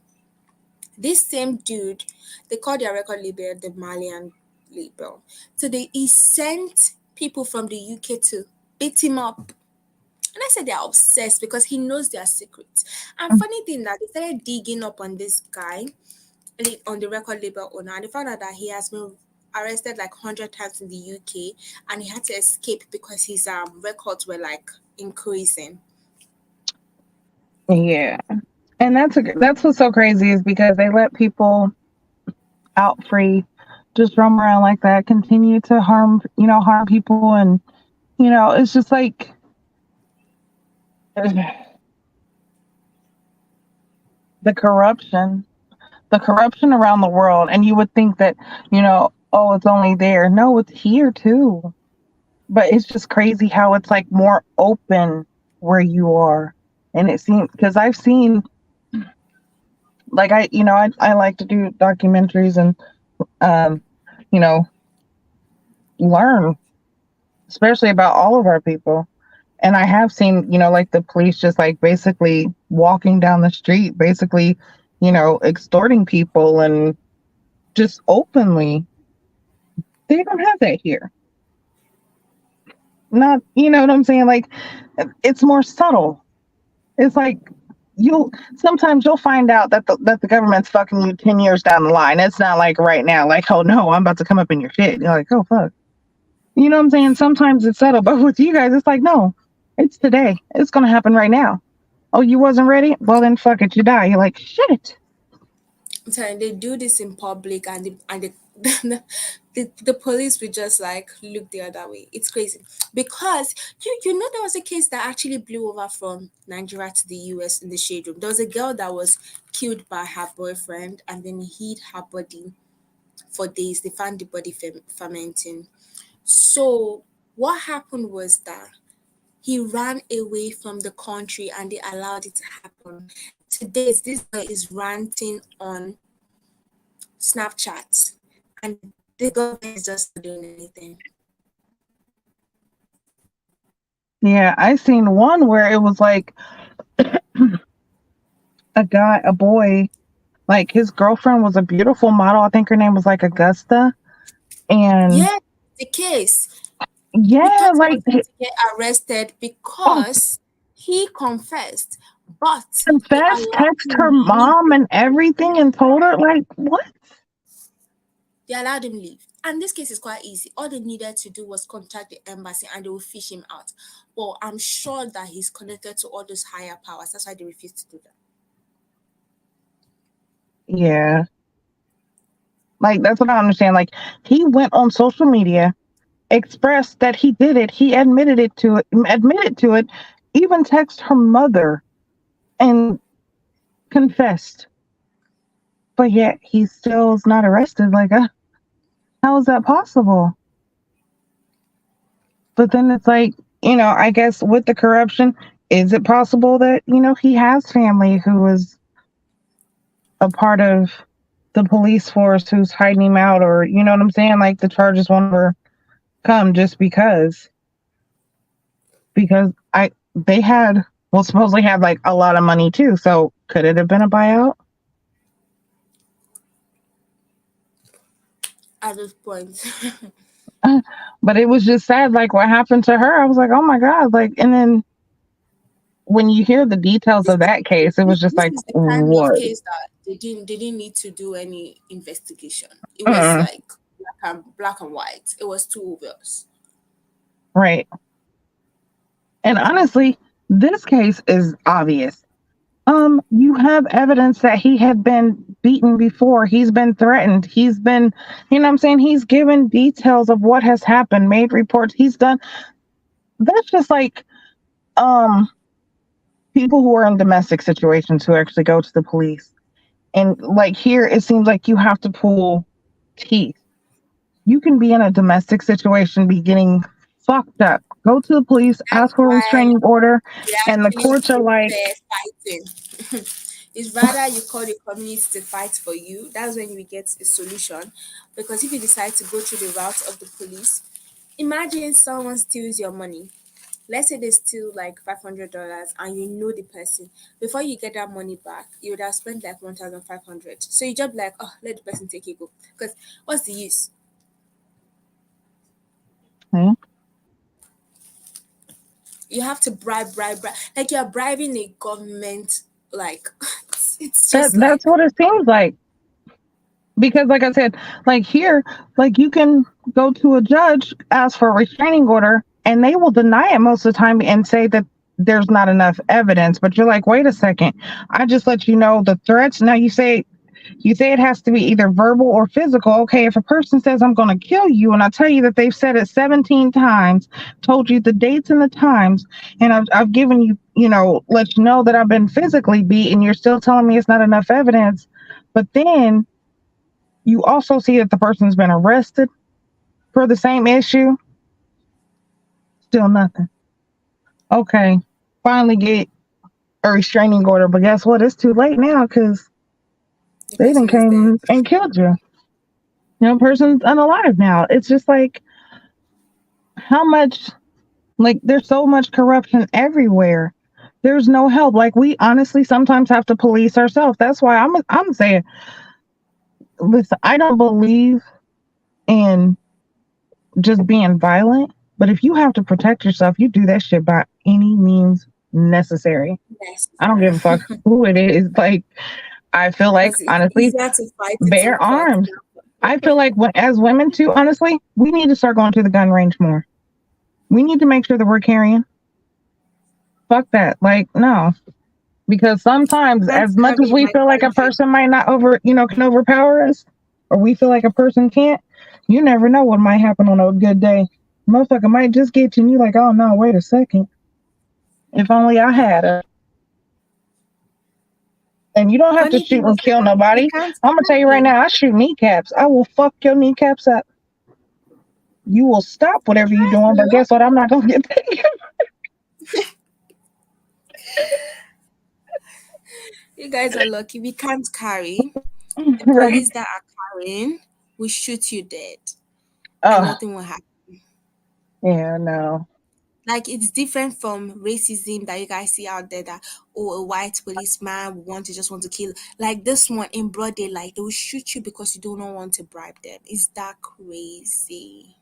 this same dude, they call their record label the Malian label. So he sent people from the UK to beat him up. And I said they're obsessed because he knows their secrets. And funny thing that they started digging up on this guy, on the record label owner, and they found out that he has been arrested like 100 times in the UK, and he had to escape because his records were like increasing. Yeah. And that's what's so crazy is because they let people out free just roam around like that, continue to harm people, and it's just like the corruption, the corruption around the world. And you would think that, oh, it's only there. No, it's here too. But it's just crazy how it's like more open where you are. And it seems, because I've seen, like, I like to do documentaries and um you know learn, especially about all of our people. And I have seen, like the police just like basically walking down the street, basically, extorting people and just openly. They don't have that here. Not, you know what I'm saying? Like, it's more subtle. It's like you'll sometimes you'll find out that the government's fucking you 10 years down the line. It's not like right now, like, oh no, I'm about to come up in your shit. You're like, oh fuck. You know what I'm saying? Sometimes it's subtle, but with you guys, it's like, no, it's today. It's gonna happen right now. Oh, you wasn't ready? Well, then fuck it, you die. You're like, shit. I'm telling you, they do this in public, and the police will just like look the other way. It's crazy because you know there was a case that actually blew over from Nigeria to the US in the shade room. There was a girl that was killed by her boyfriend, and then he hid her body for days. They found the body fermenting. So what happened was that he ran away from the country and they allowed it to happen. Today, this guy is ranting on Snapchat, and the government is just not doing anything. Yeah, I seen one where it was like a boy, like his girlfriend was a beautiful model. I think her name was like Augusta. And Yeah, the case. He yeah, thought he like, was going to get arrested oh, because he confessed, but they confessed, allowed text her him leave. mom and everything and told her, like, what? They allowed him leave. And this case is quite easy. All they needed to do was contact the embassy and they will fish him out. But I'm sure that he's connected to all those higher powers. That's why they refused to do that. Yeah. Like, that's what I understand. Like, he went on social media, expressed that he did it. He admitted to it, even text her mother and confessed. But yet he still is not arrested. Like, how is that possible? But then it's like, I guess with the corruption, is it possible that, he has family who is a part of the police force who's hiding him out, or, you know what I'm saying? Like the charges won't ever come just because they had, well, supposedly had like a lot of money too. So could it have been a buyout? At this point. But it was just sad, like what happened to her. I was like, oh my God. Like, and then when you hear the details this of that case, it was just this like, is the kind of what? case that they didn't need to do any investigation. It was Mm, like black and white. It was too obvious. right. And honestly, this case is obvious. You have evidence that he had been beaten before. He's been threatened. He's been, you know what I'm saying? He's given details of what has happened, made reports. He's done. That's just like um people who are in domestic situations who actually go to the police. And like here, it seems like you have to pull teeth. You can be in a domestic situation, be getting fucked up. Go to the police, That's ask for a why restraining order, we and the actually courts are like, prefer fighting. It's rather you call the community to fight for you. That's when you get a solution. Because if you decide to go through the route of the police, imagine someone steals your money. Let's say they steal like $500 and you know the person. Before you get that money back, you would have spent like 1,500. So you just be like, oh, let the person take it go. Because what's the use? hmm. You have to bribe. Like you're bribing a government. Like it's just That's like what it seems like. Because like I said, like here, like you can go to a judge, ask for a restraining order, and they will deny it most of the time and say that there's not enough evidence. But you're like, wait a second, I just let you know the threats. Now you say it has to be either verbal or physical. Okay, if a person says I'm going to kill you, and I tell you that they've said it 17 times, told you the dates and the times, and I've given you, let you know that I've been physically beat, and you're still telling me it's not enough evidence. But then you also see that the person's been arrested for the same issue. Still nothing. Okay, finally get a restraining order, but guess what? It's too late now because the they done person is dead. came and killed you. Person's unalive now. It's just like how much, like there's so much corruption everywhere. There's no help. Like we honestly sometimes have to police ourselves. That's why I'm saying, listen, I don't believe in just being violent. But if you have to protect yourself, you do that shit by any means necessary. I don't Necessary. give a fuck who it is. Like, I feel like, Because it's honestly, easier to fight it in bear court. arms. I feel like as women, too, honestly, we need to start going to the gun range more. We need to make sure that we're carrying. Fuck that. Like, no. Because sometimes, Can't as much as carry we my feel like a country. person might not can overpower us, or we feel like a person can't, you never know what might happen on a good day. Motherfucker might just get you and you like, oh no, wait a second. If only I had a. And you don't have to Funny shoot thing and is kill that you nobody. can't I'm gonna tell you right carry. now, I shoot kneecaps. I will fuck your kneecaps up. You will stop whatever you're Guys doing, are but guess what? lucky. I'm not gonna get paid. You guys are lucky. We can't carry. The Right. police that are carrying will shoot you dead and Oh, nothing will happen. yeah, no. Like it's different from racism that you guys see out there that a white policeman want to kill. Like this one in broad daylight, they will shoot you because you do not want to bribe them. Is that crazy?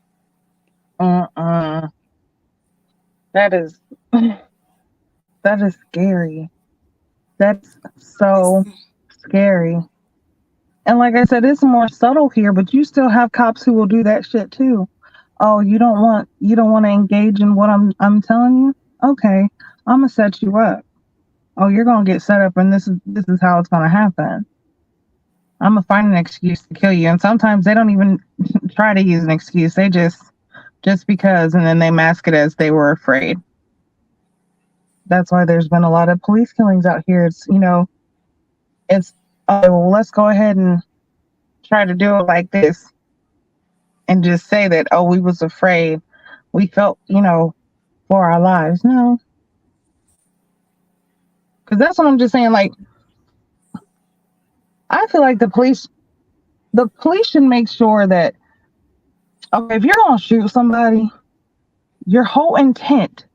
Uh-uh. That is that is scary. That's so Listen, scary. And like I said, it's more subtle here, but you still have cops who will do that shit too. Oh, you don't want to engage in what I'm telling you? Okay. I'm gonna set you up. Oh, you're gonna get set up and this is how it's gonna happen. I'm gonna find an excuse to kill you. And sometimes they don't even try to use an excuse. They just because and then they mask it as they were afraid. That's why there's been a lot of police killings out here. It's oh well, let's go ahead and try to do it like this and just say that, oh, we was afraid. We felt, for our lives. No, because that's what I'm just saying. Like, I feel like the police should make sure that, okay, if you're going to shoot somebody, your whole intent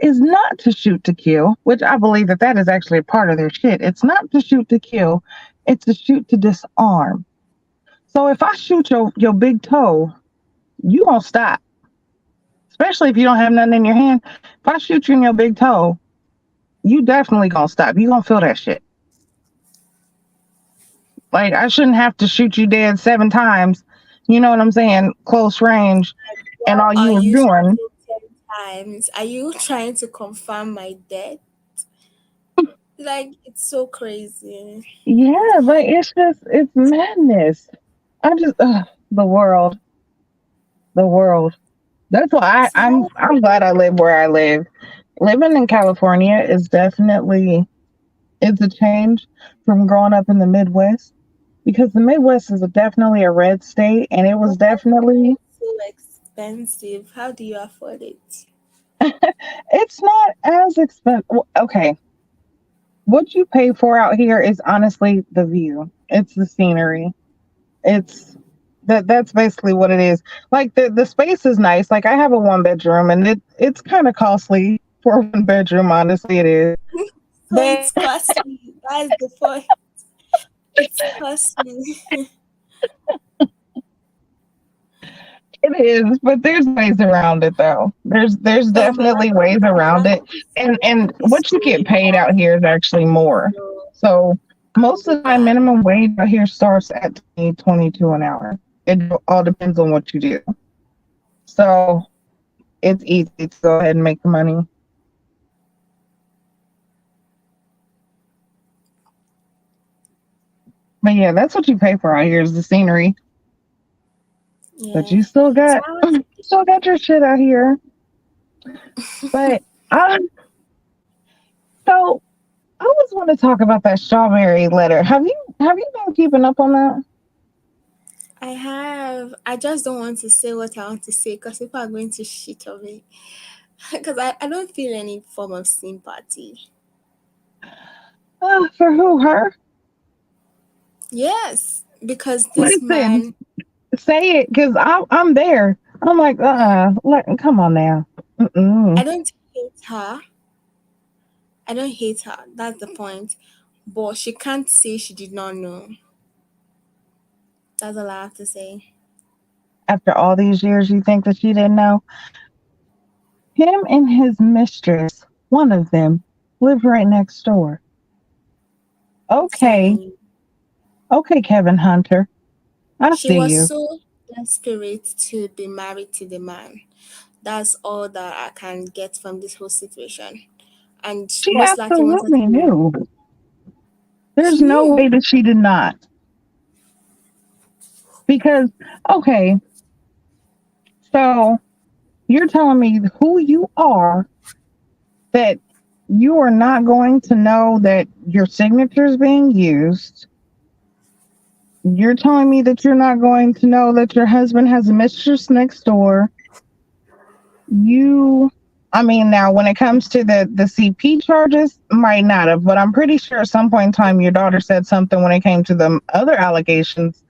is not to shoot to kill, which I believe that that is actually a part of their shit. It's not to shoot to kill, it's to shoot to disarm. So if I shoot your big toe, you gonna stop. Especially if you don't have nothing in your hand. If I shoot you in your big toe, you definitely gonna stop. You gonna feel that shit. Like I shouldn't have to shoot you dead 7 times. You know what I'm saying? Close range, and Why all you are were you doing, shouting 10 times? Are you trying to confirm my death? Like, it's so crazy. yeah. Like it's madness. I just the world, the world. That's why So how I'm glad I live where I live. Living in California is definitely it's a change from growing up in the Midwest because the Midwest is definitely a red state, and it was but definitely it's so expensive. How do you afford it? it's not as expensive. Okay, what you pay for out here is honestly the view. It's the scenery. It's that's basically what it is. Like the space is nice. Like I have a 1 bedroom and it's kind of costly for a 1 bedroom, honestly it is. So But it's costly. That's the point. It's costly. it is, but there's ways around it though. There's Oh, but definitely ways around it. And it's what you get way paid more. out here is actually more. So So I'll most be of the time back. minimum wage out here starts at 22 an hour. It all depends on what you do. So it's easy to go ahead and make the money. But yeah, that's what you pay for out here is the scenery. But Yeah. you still So got I was still got your shit out here. But so I always want to talk about that strawberry letter. Have you been keeping up on that? I have. I just don't want to say what I want to say because people are going to shit on me. Because I don't feel any form of sympathy. For who? Her? Yes, because this Listen, man, say it because I'm there. I'm like, come on now. I Mm-mm. don't hate her. I don't hate her. That's the point. But she can't say she did not know. That's all I have to say. After all these years, you think that she didn't know? Him and his mistress, one of them, live right next door. I'm telling Okay, you. okay, Kevin Hunter, I She see was you. so desperate to be married to the man. That's all that I can get from this whole situation. And She most likely wanted absolutely to. knew. She There's no knew. way that she did not. Because, okay, so you're telling me who you are that you are not going to know that your signature is being used. You're telling me that you're not going to know that your husband has a mistress next door. You, I mean, now when it comes to the CP charges, might not have, but I'm pretty sure at some point in time your daughter said something when it came to the other allegations,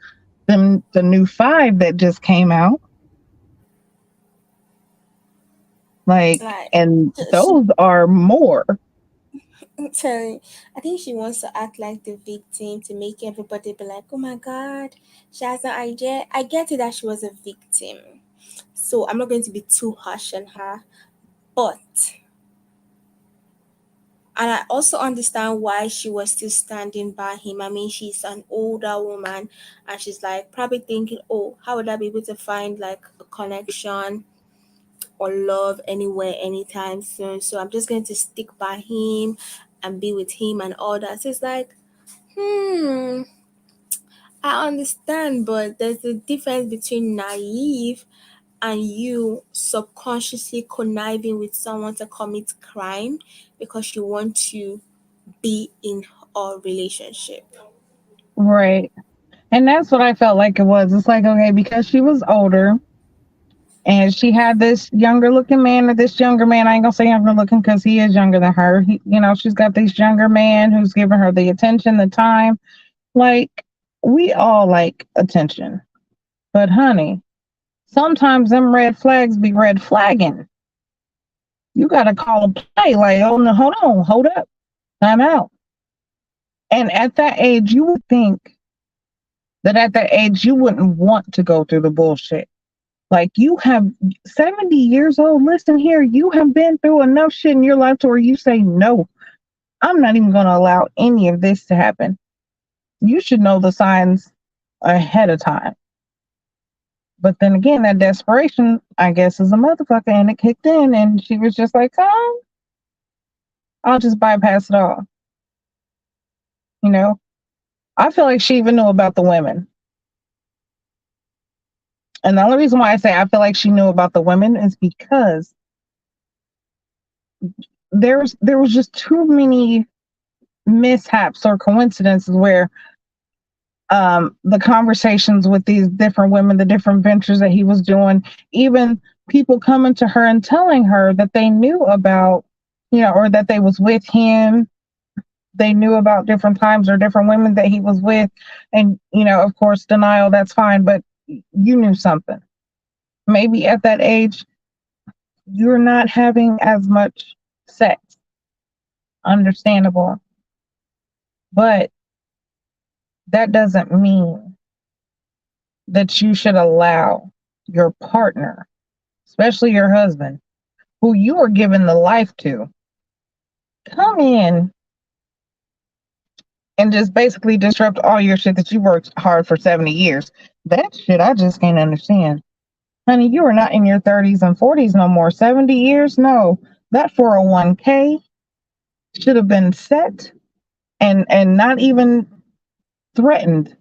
the new 5 that just came out. Like, Like, and she, those are more. sorry, I think she wants to act like the victim to make everybody be like, oh my God, she has an idea. I get it that she was a victim. So I'm not going to be too harsh on her. But and I also understand why she was still standing by him. I mean, she's an older woman and she's like probably thinking, oh, how would I be able to find like a connection or love anywhere anytime soon? So I'm just going to stick by him and be with him and all that. So it's like, hmm, I understand, but there's a difference between naive and you subconsciously conniving with someone to commit crime because you want to be in a relationship. Right. And that's what I felt like it was. It's like, okay, because she was older and she had this younger looking man, or this younger man, I ain't gonna say younger looking because he is younger than her. She's got this younger man who's giving her the attention, the time. Like, we all like attention. But honey, sometimes them red flags be red flagging. You got to call a play like, oh no, hold on, hold up, time out. And at that age, you would think that at that age, you wouldn't want to go through the bullshit. Like you have 70 years old. Listen here, you have been through enough shit in your life to where you say, no, I'm not even going to allow any of this to happen. You should know the signs ahead of time. But then again, that desperation, I guess, is a motherfucker, and it kicked in, and she was just like, oh, I'll just bypass it all. You know, I feel like she even knew about the women. And the only reason why I say I feel like she knew about the women is because there was just too many mishaps or coincidences where the conversations with these different women, the different ventures that he was doing, even people coming to her and telling her that they knew about, or that they was with him. They knew about different times or different women that he was with. And, of course, denial, that's fine, but you knew something. Maybe at that age, you're not having as much sex. Understandable. But that doesn't mean that you should allow your partner, especially your husband, who you are giving the life to, come in and just basically disrupt all your shit that you worked hard for 70 years. That shit I just can't understand. Honey, you are not in your 30s and 40s no more. 70 years? No. That 401k should have been set and not even threatened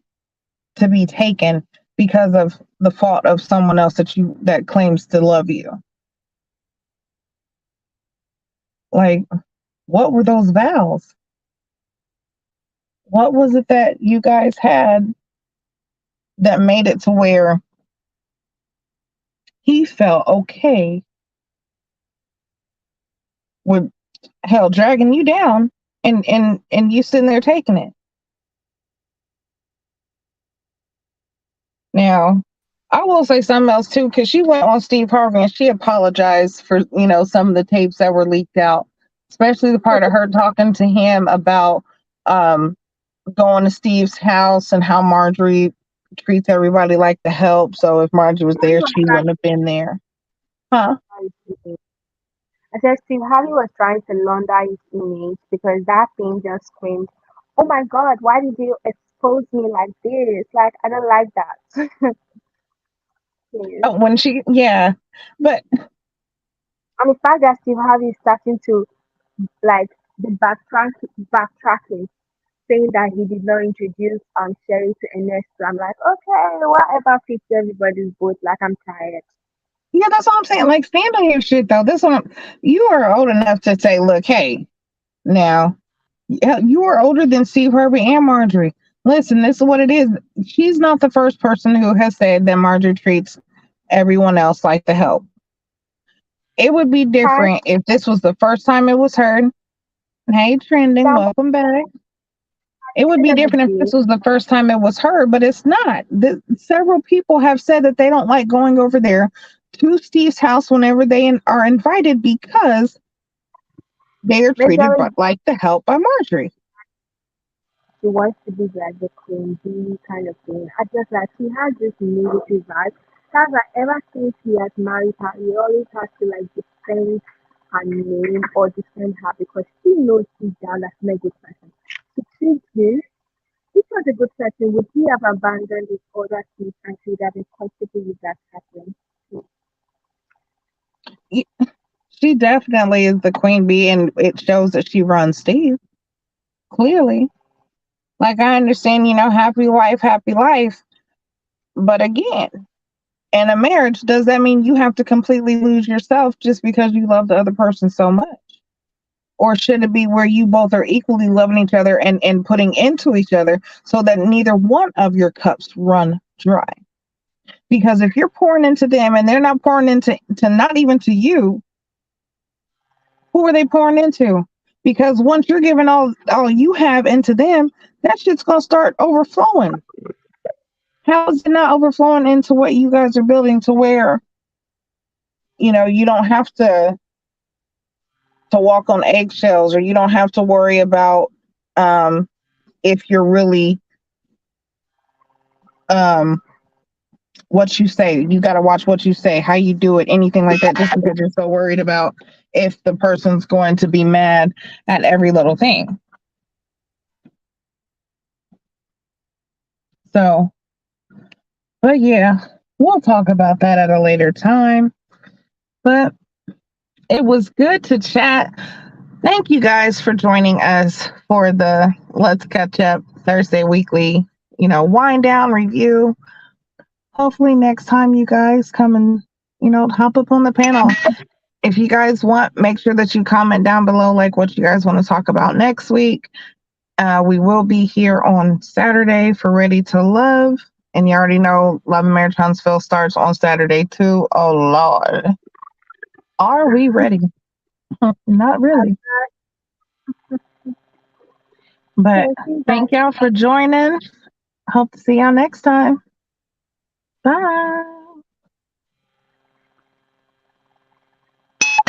to be taken because of the fault of someone else that claims to love you. Like, what were those vows? What was it that you guys had that made it to where he felt okay with hell dragging you down and you sitting there taking it? Now, I will say something else too, because she went on Steve Harvey and she apologized for, some of the tapes that were leaked out, especially the part of her talking to him about going to Steve's house and how Marjorie treats everybody like the help. So if Marjorie was there, she wouldn't have been there. Huh? I said Steve Harvey was trying to launder his image because that thing just screamed, "Oh my God, why did you expose me like this? Like I don't like that." Yes. When she, yeah. But And the fact that Steve Harvey is starting to like the backtracking, saying that he did not introduce Sherry to Ernesto. I'm like, okay, whatever fits everybody's boat. Like I'm tired. yeah, that's all I'm saying. Like, stand on your shit though. You are old enough to say, look, hey, now you are older than Steve Harvey and Marjorie. Listen, this is what it is. She's not the first person who has said that Marjorie treats everyone else like the help. It would be Hi, different if this was the first time it was heard. Hey, trending, that welcome back. It would end be of the different if day, this was the first time it was heard, but it's not. Several people have said that they don't like going over there to Steve's house whenever they are invited because they are treated majority like the help by Marjorie. she wants to be like the queen bee kind of thing. I just like she has this negative vibe. That's like ever since he has married her, he always has to like defend her name or defend her because she knows deep down that she's not a good person. To treat him, if he was a good person, would he have abandoned his other kids and she would have been comfortable with that happening? She definitely is the queen bee, and it shows that she runs Steve clearly. Like, I understand, happy wife, happy life, but again, in a marriage, does that mean you have to completely lose yourself just because you love the other person so much? Or should it be where you both are equally loving each other and putting into each other so that neither one of your cups run dry? Because if you're pouring into them and they're not pouring into not even to you, who are they pouring into? Because once you're giving all you have into them, that shit's gonna start overflowing. How is it not overflowing into what you guys are building to where you don't have to to walk on eggshells, or you don't have to worry about if you're really what you say. You got to watch what you say, how you do it, anything like that, just because you're so worried about if the person's going to be mad at every little thing. So, but yeah, we'll talk about that at a later time. But it was good to chat. Thank you guys for joining us for the Let's Catch Up Thursday weekly, wind down review. Hopefully next time you guys come and, hop up on the panel. If you guys want, make sure that you comment down below, like what you guys want to talk about next week. We will be here on Saturday for Ready to Love. And you already know Love and Marriage Huntsville starts on Saturday too. Oh, Lord. Are we ready? Not really. But thank y'all for joining. Hope to see y'all next time. Bye.